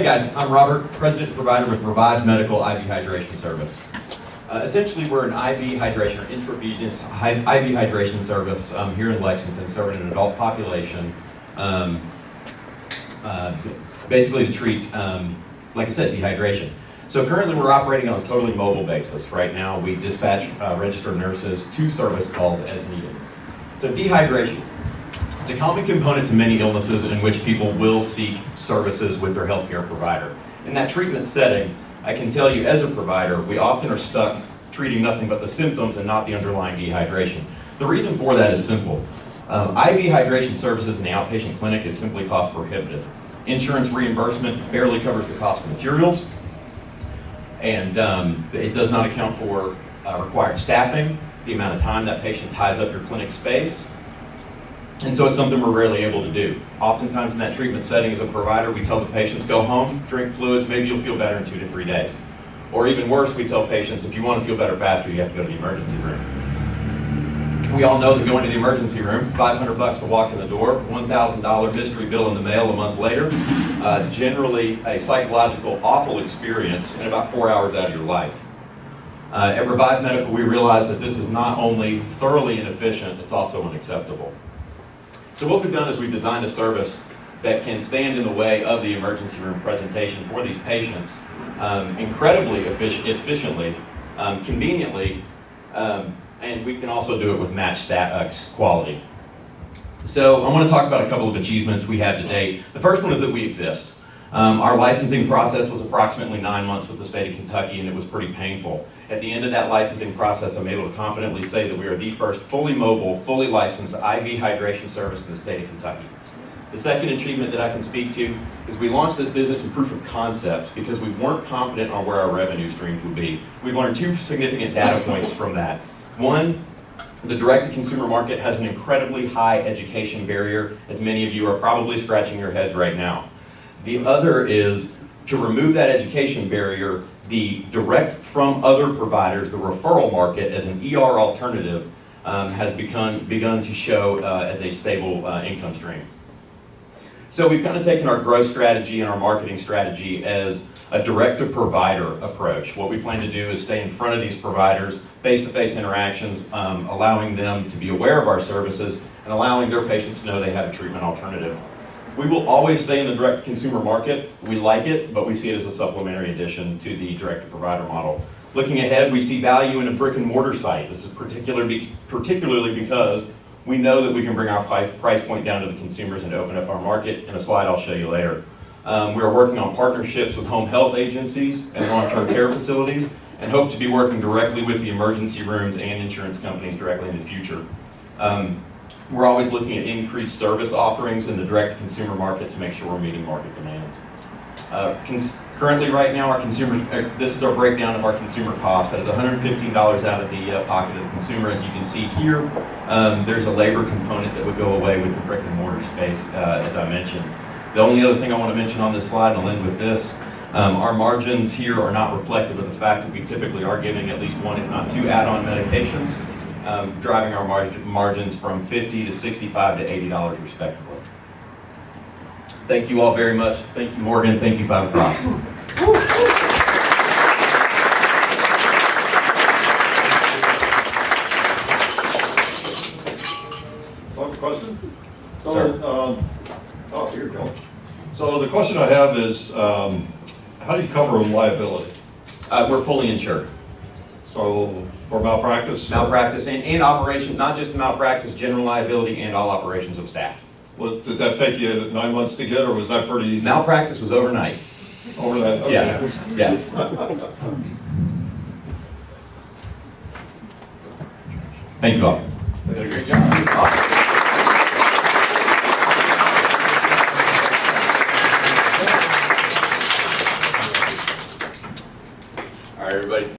guys, I'm Robert, President and Provider with Revive Medical IV Hydration Service. Essentially, we're an IV hydration or intravenous IV hydration service here in Lexington, serving an adult population, basically to treat, like I said, dehydration. So currently we're operating on a totally mobile basis. Right now we dispatch registered nurses to service calls as needed. So dehydration. It's a common component to many illnesses in which people will seek services with their healthcare provider. In that treatment setting, I can tell you as a provider, we often are stuck treating nothing but the symptoms and not the underlying dehydration. The reason for that is simple. IV hydration services in the outpatient clinic is simply cost prohibitive. Insurance reimbursement barely covers the cost of materials, and it does not account for required staffing, the amount of time that patient ties up your clinic space. And so it's something we're rarely able to do. Oftentimes in that treatment setting as a provider, we tell the patients, go home, drink fluids, maybe you'll feel better in 2 to 3 days. Or even worse, we tell patients, if you want to feel better faster, you have to go to the emergency room. We all know that going to the emergency room, $500 to walk in the door, $1,000 mystery bill in the mail a month later, generally a psychological awful experience in about 4 hours out of your life. At Revive Medical, we realized that this is not only thoroughly inefficient, it's also unacceptable. So what we've done is we've designed a service that can stand in the way of the emergency room presentation for these patients incredibly efficiently, conveniently, and we can also do it with matched quality. So I want to talk about a couple of achievements we have to date. The first one is that we exist. Our licensing process was approximately 9 months with the state of Kentucky, and it was pretty painful. At the end of that licensing process, I'm able to confidently say that we are the first fully mobile, fully licensed IV hydration service in the state of Kentucky. The second achievement that I can speak to is we launched this business in proof of concept because we weren't confident on where our revenue streams would be. We've learned 2 significant data points from that. One, the direct-to-consumer market has an incredibly high education barrier, as many of you are probably scratching your heads right now. The other is, to remove that education barrier, the direct from other providers, the referral market as an ER alternative has begun to show as a stable income stream. So we've kind of taken our growth strategy and our marketing strategy as a direct-to-provider approach. What we plan to do is stay in front of these providers, face-to-face interactions, allowing them to be aware of our services and allowing their patients to know they have a treatment alternative. We will always stay in the direct-to-consumer market. We like it, but we see it as a supplementary addition to the direct-to-provider model. Looking ahead, we see value in a brick-and-mortar site. This is particularly because we know that we can bring our price point down to the consumers and open up our market. In a slide I'll show you later. We are working on partnerships with home health agencies and long-term care facilities, and hope to be working directly with the emergency rooms and insurance companies directly in the future. We're always looking at increased service offerings in the direct-to-consumer market to make sure we're meeting market demands. Currently, right now, our consumers, this is our breakdown of our consumer costs. That is $115 out of the pocket of the consumer. As you can see here, there's a labor component that would go away with the brick-and-mortar space, as I mentioned. The only other thing I want to mention on this slide, and I'll end with this, our margins here are not reflective of the fact that we typically are giving at least 1, if not 2 add-on medications, driving our margins from $50 to $65 to $80 respectively. Thank you all very much. Thank you, Morgan. Thank you, 5 Cross. Question? Sir. Oh, here you go. So the question I have is, how do you cover liability? We're fully insured. So for malpractice? Malpractice and operation, not just malpractice, general liability, and all operations of staff. Well, did that take you 9 months to get, or was that pretty easy? Malpractice was overnight. Over that? Okay. Yeah. Thank you all. You did a great job. Awesome.